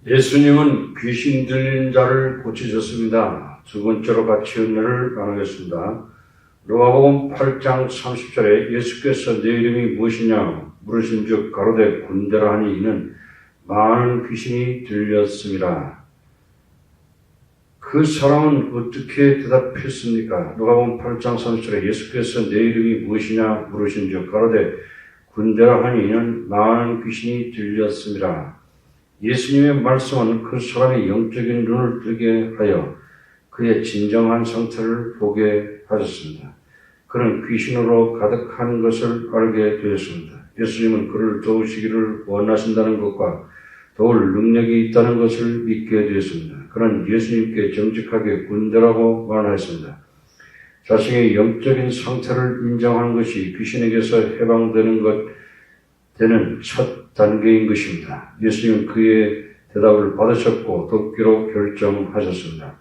예수님은 귀신 들린 자를 고치셨습니다. 두 번째로 같이 은혜를 나누겠습니다. 누가복음 8장 30절에 예수께서 내 이름이 무엇이냐 물으신즉 가로되 군대라 하니 이는 많은 귀신이 들렸습니다. 그 사람은 어떻게 대답했습니까? 누가복음 8장 30절에 예수께서 내 이름이 무엇이냐 물으신즉 가로되 군대라 하니 이는 많은 귀신이 들렸습니다. 예수님의 말씀은 그 사람의 영적인 눈을 뜨게 하여 그의 진정한 상태를 보게 하셨습니다. 그는 귀신으로 가득한 것을 알게 되었습니다. 예수님은 그를 도우시기를 원하신다는 것과 도울 능력이 있다는 것을 믿게 되었습니다. 그는 예수님께 정직하게 군대라고 말하였습니다. 자신의 영적인 상태를 인정하는 것이 귀신에게서 해방되는 되는 첫 단계인 것입니다. 예수님은 그의 대답을 받으셨고 돕기로 결정하셨습니다.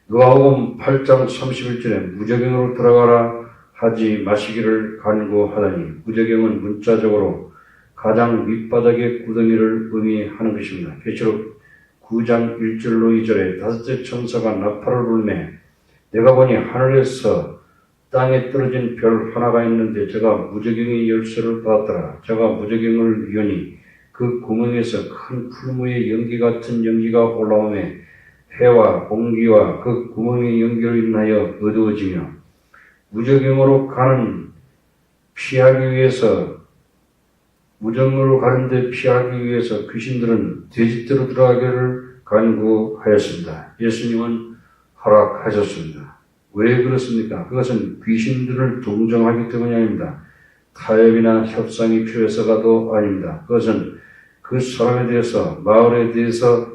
누가복음 8장 31절에 무저갱으로 들어가라 하지 마시기를 간구하다니 무저갱은 문자적으로 가장 밑바닥의 구덩이를 의미하는 것입니다. 계시록 9장 1절로 2절에 다섯째 천사가 나팔을 불매 내가 보니 하늘에서 땅에 떨어진 별 하나가 있는데 저가 무저갱의 열쇠를 받았더라. 저가 무저갱을 여니 그 구멍에서 큰 풀무의 연기 같은 연기가 올라오매 해와 공기와 그 구멍의 연기로 인하여 어두워지며 무저갱으로 가는데 피하기 위해서 귀신들은 돼지떼로 들어가기를 간구하였습니다. 예수님은 허락하셨습니다. 왜 그렇습니까? 그것은 귀신들을 동정하기 때문이 아닙니다. 타협이나 협상이 필요해서가도 아닙니다. 그것은 그 사람에 대해서, 마을에 대해서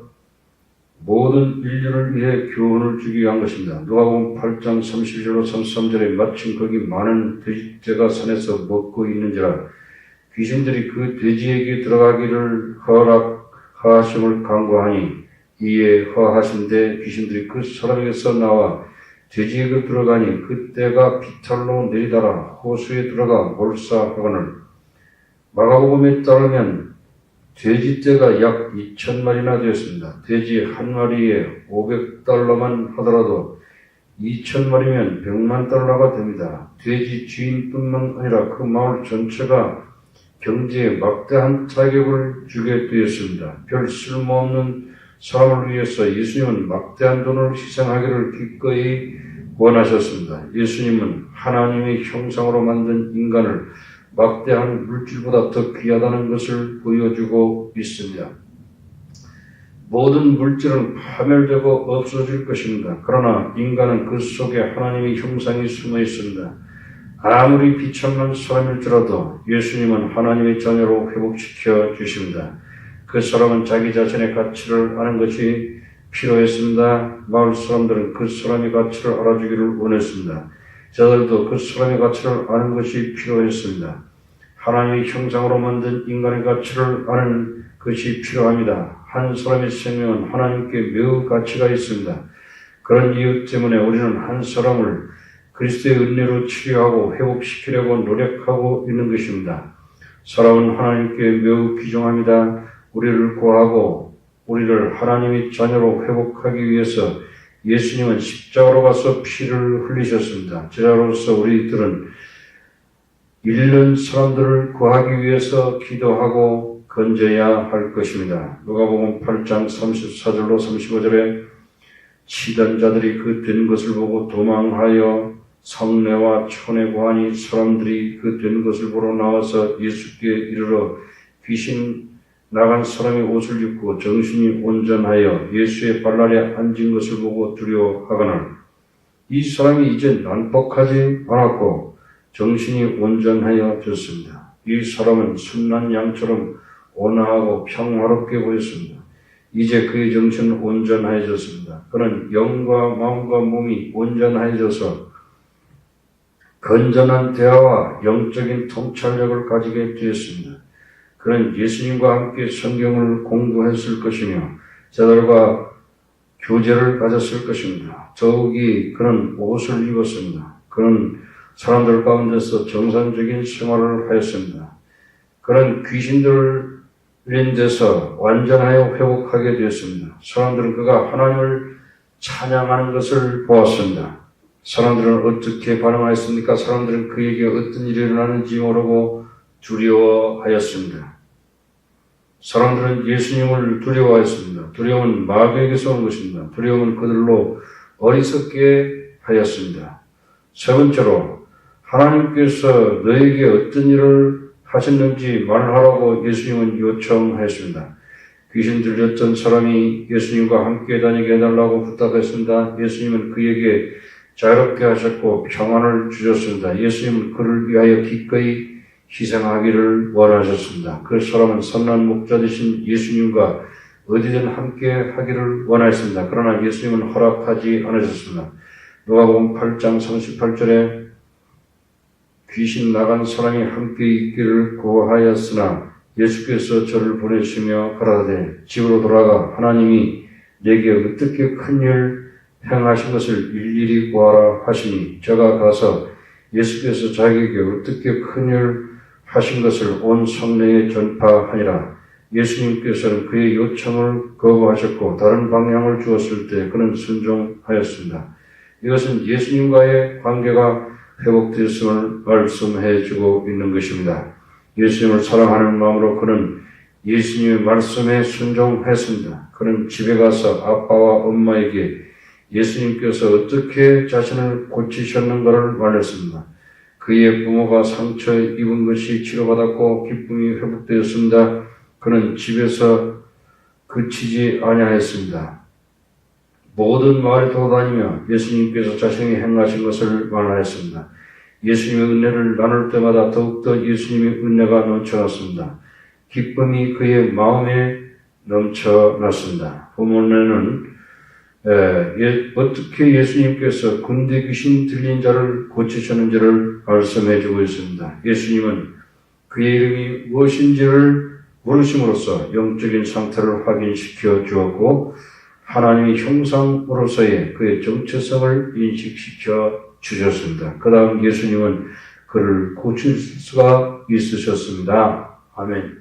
모든 인류를 위해 교훈을 주기 위한 것입니다. 누가복음 8장 31절로 33절에 마침 거기 많은 돼지떼가 산에서 먹고 있는지라 귀신들이 그 돼지에게 들어가기를 허락하심을 간구하니 이에 허하신데 귀신들이 그 사람에게서 나와 돼지에게 들어가니 그때가 비탈로 내리다라 호수에 들어가 몰사하거늘 마가복음에 따르면 돼지떼가 약 2,000마리나 되었습니다. 돼지 한 마리에 $500만 하더라도 2,000마리면 $1,000,000가 됩니다. 돼지 주인뿐만 아니라 그 마을 전체가 경제에 막대한 타격을 주게 되었습니다. 별 쓸모없는 사람을 위해서 예수님은 막대한 돈을 희생하기를 기꺼이 원하셨습니다. 예수님은 하나님의 형상으로 만든 인간을 막대한 물질보다 더 귀하다는 것을 보여주고 있습니다. 모든 물질은 파멸되고 없어질 것입니다. 그러나 인간은 그 속에 하나님의 형상이 숨어 있습니다. 아무리 비참한 사람일지라도 예수님은 하나님의 자녀로 회복시켜 주십니다. 그 사람은 자기 자신의 가치를 아는 것이 필요했습니다. 마을 사람들은 그 사람의 가치를 알아주기를 원했습니다. 저들도 그 사람의 가치를 아는 것이 필요했습니다. 하나님의 형상으로 만든 인간의 가치를 아는 것이 필요합니다. 한 사람의 생명은 하나님께 매우 가치가 있습니다. 그런 이유 때문에 우리는 한 사람을 그리스도의 은혜로 치료하고 회복시키려고 노력하고 있는 것입니다. 사람은 하나님께 매우 귀중합니다. 우리를 구하고 우리를 하나님의 자녀로 회복하기 위해서 예수님은 십자가로 가서 피를 흘리셨습니다. 제자로서 우리들은 잃는 사람들을 구하기 위해서 기도하고 건져야 할 것입니다. 누가복음 8장 34절로 35절에 치던 자들이 그 된 것을 보고 도망하여 성내와 촌에 거하니 사람들이 그 된 것을 보러 나와서 예수께 이르러 귀신 나간 사람의 옷을 입고 정신이 온전하여 예수의 발날에 앉은 것을 보고 두려워하거늘 이 사람이 이제 난폭하지 않았고 정신이 온전하여졌습니다. 이 사람은 순난 양처럼 온화하고 평화롭게 보였습니다. 이제 그의 정신은 온전하여졌습니다. 그는 영과 마음과 몸이 온전하여져서 건전한 대화와 영적인 통찰력을 가지게 되었습니다. 그는 예수님과 함께 성경을 공부했을 것이며 저들과 교제를 가졌을 것입니다. 더욱이 그는 옷을 입었습니다. 그는 사람들 가운데서 정상적인 생활을 하였습니다. 그는 귀신들의 훈련돼서 완전하여 회복하게 되었습니다. 사람들은 그가 하나님을 찬양하는 것을 보았습니다. 사람들은 어떻게 반응하였습니까? 사람들은 그에게 어떤 일이 일어나는지 모르고 두려워하였습니다. 사람들은 예수님을 두려워하였습니다. 두려움은 마귀에게서 온 것입니다. 두려움은 그들로 어리석게 하였습니다. 세 번째로 하나님께서 너에게 어떤 일을 하셨는지 말하라고 예수님은 요청하였습니다. 귀신 들렸던 사람이 예수님과 함께 다니게 해달라고 부탁했습니다. 예수님은 그에게 자유롭게 하셨고 평안을 주셨습니다. 예수님은 그를 위하여 기꺼이 희생하기를 원하셨습니다. 그 사람은 선한 목자 되신 예수님과 어디든 함께 하기를 원하였습니다. 그러나 예수님은 허락하지 않으셨습니다. 누가복음 8장 38절에 귀신 나간 사람이 함께 있기를 구하였으나 예수께서 저를 보내시며 가라사대 집으로 돌아가 하나님이 내게 어떻게 큰 일 행하신 것을 일일이 구하라 하시니 저가 가서 예수께서 자기에게 어떻게 큰 일 하신 것을 온 성내에 전파하니라. 예수님께서는 그의 요청을 거부하셨고 다른 방향을 주었을 때 그는 순종하였습니다. 이것은 예수님과의 관계가 회복되었음을 말씀해 주고 있는 것입니다. 예수님을 사랑하는 마음으로 그는 예수님의 말씀에 순종했습니다. 그는 집에 가서 아빠와 엄마에게 예수님께서 어떻게 자신을 고치셨는가를 말했습니다. 그의 부모가 상처 입은 것이 치료받았고 기쁨이 회복되었습니다. 그는 집에서 그치지 아니하였습니다. 모든 마을에 돌아다니며 예수님께서 자신이 행하신 것을 말하였습니다. 예수님의 은혜를 나눌 때마다 더욱더 예수님의 은혜가 넘쳐났습니다. 기쁨이 그의 마음에 넘쳐났습니다. 본문에는 어떻게 예수님께서 군대 귀신 들린 자를 고치셨는지를 말씀해 주고 있습니다. 예수님은 그의 이름이 무엇인지를 물으심으로써 영적인 상태를 확인시켜 주었고 하나님의 형상으로서의 그의 정체성을 인식시켜 주셨습니다. 그 다음 예수님은 그를 고칠 수가 있으셨습니다. 아멘.